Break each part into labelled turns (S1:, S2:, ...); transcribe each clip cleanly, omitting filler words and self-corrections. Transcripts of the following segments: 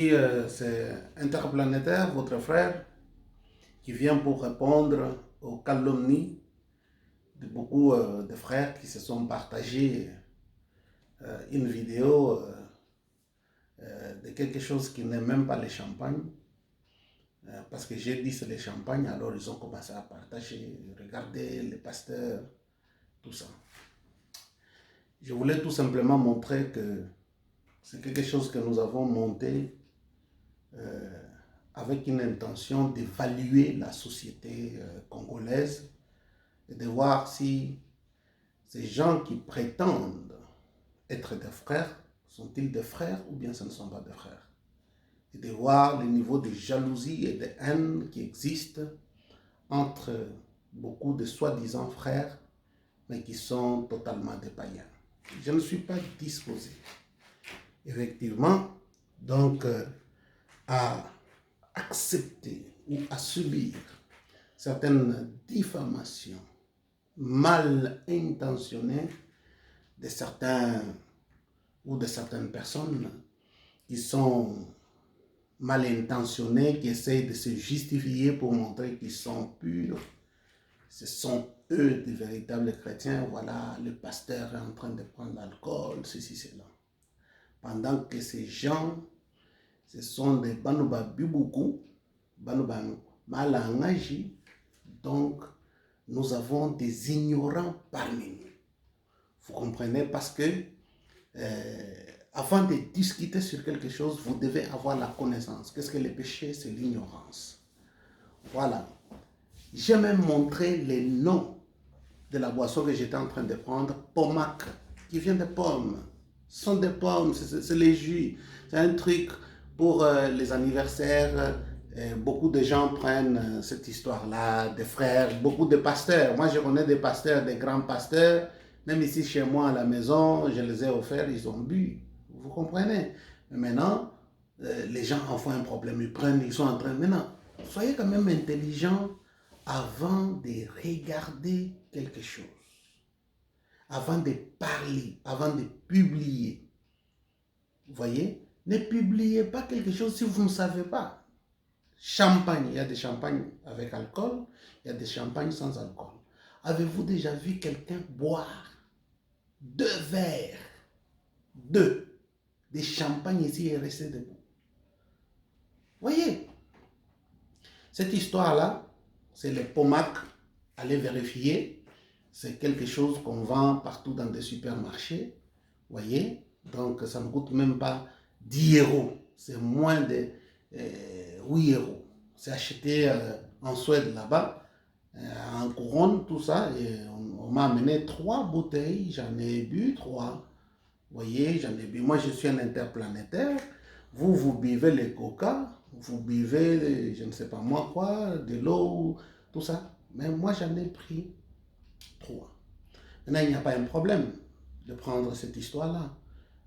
S1: C'est Interplanétaire, votre frère, qui vient pour répondre aux calomnies de beaucoup de frères qui se sont partagés une vidéo de quelque chose qui n'est même pas le champagne. Parce que j'ai dit c'est le champagne, alors ils ont commencé à partager, regarder les pasteurs, tout ça. Je voulais tout simplement montrer que c'est quelque chose que nous avons monté avec une intention d'évaluer la société congolaise et de voir si ces gens qui prétendent être des frères, sont-ils des frères ou bien ce ne sont pas des frères. Et de voir le niveau de jalousie et de haine qui existe entre beaucoup de soi-disant frères, mais qui sont totalement des païens. Je ne suis pas disposé, effectivement, donc à accepter ou à subir certaines diffamations mal intentionnées de certains ou de certaines personnes qui sont mal intentionnés, qui essayent de se justifier pour montrer qu'ils sont purs. Ce sont eux des véritables chrétiens. Voilà, le pasteur est en train de prendre l'alcool, ceci, cela. Pendant que ces gens, ce sont des Banouba Bibuku, Banouba Malangaji. Donc, nous avons des ignorants parmi nous. Vous comprenez? Parce que avant de discuter sur quelque chose, vous devez avoir la connaissance. Qu'est-ce que le péché? C'est l'ignorance. Voilà. J'ai même montré les noms de la boisson que j'étais en train de prendre, Pomac, qui vient de pommes. Ce sont des pommes, c'est les jus. C'est un truc pour les anniversaires. Beaucoup de gens prennent cette histoire-là, des frères, beaucoup de pasteurs. Moi, je connais des pasteurs, des grands pasteurs. Même ici, chez moi, à la maison, je les ai offerts, ils ont bu. Vous comprenez? Mais maintenant, les gens en font un problème. Ils prennent, ils sont en train... Maintenant, soyez quand même intelligents avant de regarder quelque chose. Avant de parler, avant de publier. Vous voyez? Ne publiez pas quelque chose si vous ne savez pas. Champagne, il y a des champagnes avec alcool, il y a des champagnes sans alcool. Avez-vous déjà vu quelqu'un boire 2 verres, de champagne ici et rester debout? Voyez, cette histoire-là, c'est les Pomac. Allez vérifier. C'est quelque chose qu'on vend partout dans des supermarchés. Voyez, donc ça ne coûte même pas 10 euros. C'est moins de 8 euros. C'est acheté en Suède là-bas, en couronne, tout ça. Et on m'a amené 3 bouteilles. J'en ai bu 3. Voyez, j'en ai bu. Moi, je suis un interplanétaire. Vous, vous buvez les coca, vous buvez, je ne sais pas moi quoi, de l'eau, tout ça. Mais moi, j'en ai pris 3. Maintenant, il n'y a pas un problème de prendre cette histoire-là.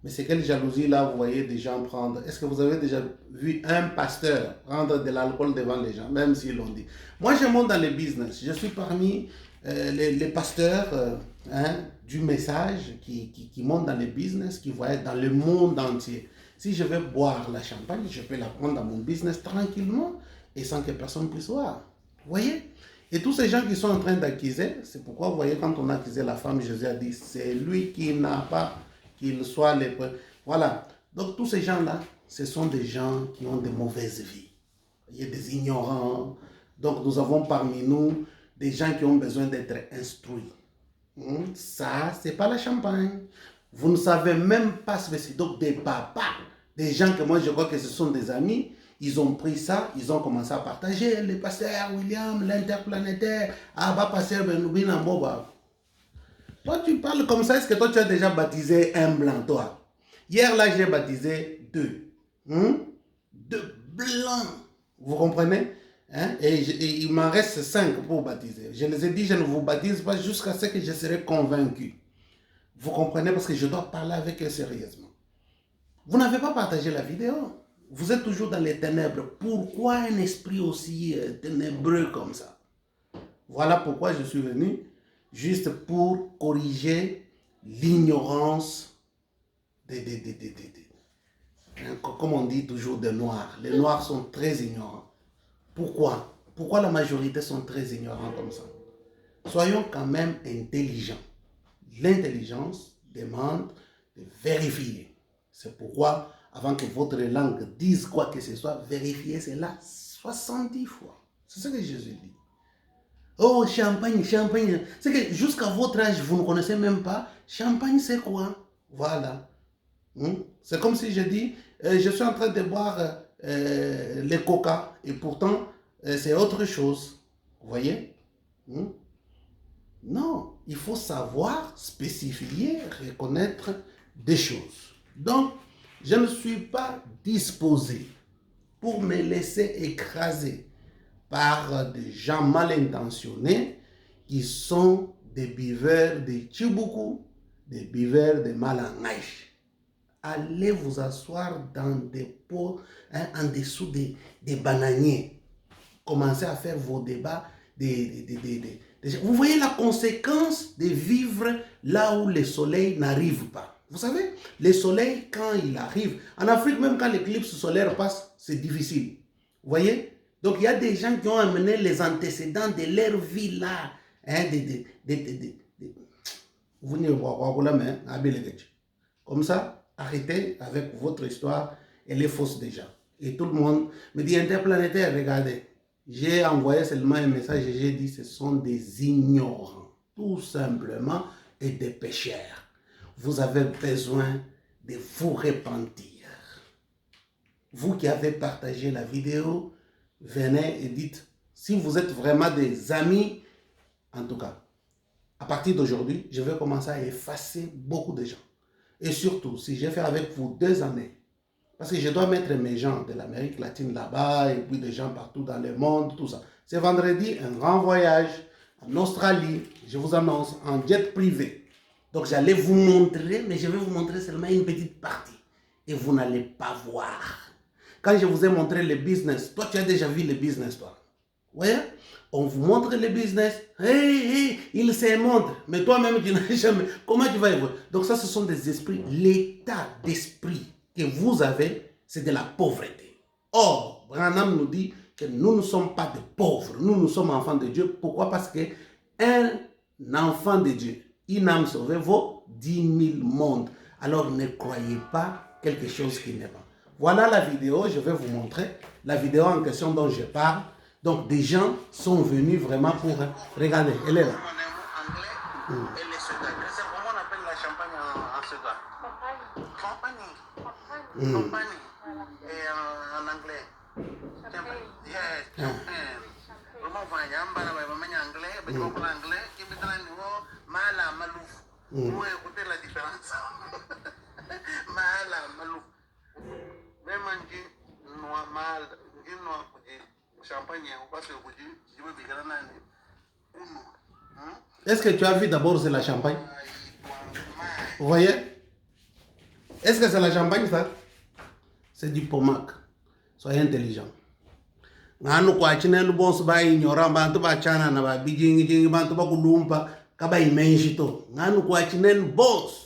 S1: Mais c'est quelle jalousie-là, vous voyez des gens prendre. Est-ce que vous avez déjà vu un pasteur prendre de l'alcool devant les gens, même s'ils l'ont dit? Moi, je monte dans le business. Je suis parmi les pasteurs du message qui montent dans le business, qui voient dans le monde entier. Si je veux boire la champagne, je peux la prendre dans mon business tranquillement et sans que personne puisse voir. Vous voyez? Et tous ces gens qui sont en train d'accuser, c'est pourquoi vous voyez quand on a accusé la femme, Jésus a dit, c'est lui qui n'a pas qu'il soit les... Voilà. Donc tous ces gens-là, ce sont des gens qui ont de mauvaises vies. Il y a des ignorants. Donc nous avons parmi nous des gens qui ont besoin d'être instruits. Ça, c'est pas la champagne. Vous ne savez même pas ce que c'est. Donc des papas, des gens que moi je vois que ce sont des amis, ils ont pris ça, ils ont commencé à partager. Le pasteur William, l'interplanétaire, Abba pasteur Benoubina Moba. Toi, tu parles comme ça. Est-ce que toi, tu as déjà baptisé un blanc, toi? Hier, là, j'ai baptisé 2. 2 blancs. Vous comprenez? Et il m'en reste 5 pour baptiser. Je les ai dit, je ne vous baptise pas jusqu'à ce que je serai convaincu. Vous comprenez? Parce que je dois parler avec eux sérieusement. Vous n'avez pas partagé la vidéo. Vous êtes toujours dans les ténèbres. Pourquoi un esprit aussi ténébreux comme ça? Voilà pourquoi je suis venu. Juste pour corriger l'ignorance Comme on dit toujours des Noirs. Les Noirs sont très ignorants. Pourquoi? Pourquoi la majorité sont très ignorants comme ça? Soyons quand même intelligents. L'intelligence demande de vérifier. C'est pourquoi, avant que votre langue dise quoi que ce soit, vérifiez cela 70 fois. C'est ce que Jésus dit. Oh, champagne, champagne. C'est que jusqu'à votre âge, vous ne connaissez même pas. Champagne, c'est quoi? Voilà. C'est comme si je dis, je suis en train de boire les coca et pourtant, c'est autre chose. Vous voyez? Non, il faut savoir spécifier, reconnaître des choses. Donc, je ne suis pas disposé pour me laisser écraser par des gens mal intentionnés qui sont des buveurs de Tchiboukou, des buveurs de Malangaïch. Allez vous asseoir dans des pots, en dessous des bananiers. Commencez à faire vos débats. Vous voyez la conséquence de vivre là où le soleil n'arrive pas. Vous savez, le soleil, quand il arrive, en Afrique, même quand l'éclipse solaire passe, c'est difficile. Vous voyez? Donc, il y a des gens qui ont amené les antécédents de leur vie là. Vous ne voyez pas la main, comme ça, arrêtez avec votre histoire, elle est fausse déjà. Et tout le monde me dit, interplanétaire, regardez, j'ai envoyé seulement un message et j'ai dit, ce sont des ignorants, tout simplement, et des pécheurs. Vous avez besoin de vous repentir. Vous qui avez partagé la vidéo, venez et dites, si vous êtes vraiment des amis, en tout cas, à partir d'aujourd'hui, je vais commencer à effacer beaucoup de gens. Et surtout, si j'ai fait avec vous 2 années, parce que je dois mettre mes gens de l'Amérique latine là-bas, et puis des gens partout dans le monde, tout ça. C'est vendredi, un grand voyage en Australie, je vous annonce, en jet privé. Donc j'allais vous montrer, mais je vais vous montrer seulement une petite partie. Et vous n'allez pas voir. Quand je vous ai montré le business, toi tu as déjà vu le business, toi. Vous voyez? On vous montre le business, il se montre, mais toi-même tu n'as jamais. Comment tu vas y voir? Donc ça, ce sont des esprits. L'état d'esprit que vous avez, c'est de la pauvreté. Or, Branham nous dit que nous ne sommes pas des pauvres, nous sommes enfants de Dieu. Pourquoi? Parce qu'un enfant de Dieu, une âme sauvée vaut 10 000 mondes. Alors ne croyez pas quelque chose qui n'est pas. Voilà la vidéo, je vais vous montrer la vidéo en question dont je parle. Donc des gens sont venus vraiment pour regarder. Elle est là.
S2: Et les sodas. C'est comment on appelle la champagne en soda? Champagne. Et en anglais. Yes. Comment on dit en anglais? Mais en anglais, qui me donne mala malouf. Vous écoutez la différence? Mala malouf. Même en dit noir mal, dit noir champagne, parce que vous dites, je veux dire
S1: Est-ce que tu as vu d'abord c'est la champagne? Vous voyez? Est-ce que c'est la champagne ça? C'est du pomac. Soyez intelligent. Nganu kwa chine lu boss ba ignora bantu ba chana na ba bijingi jingi bantu ba kulumpa kaba imenjito. Nganu kwa chine boss.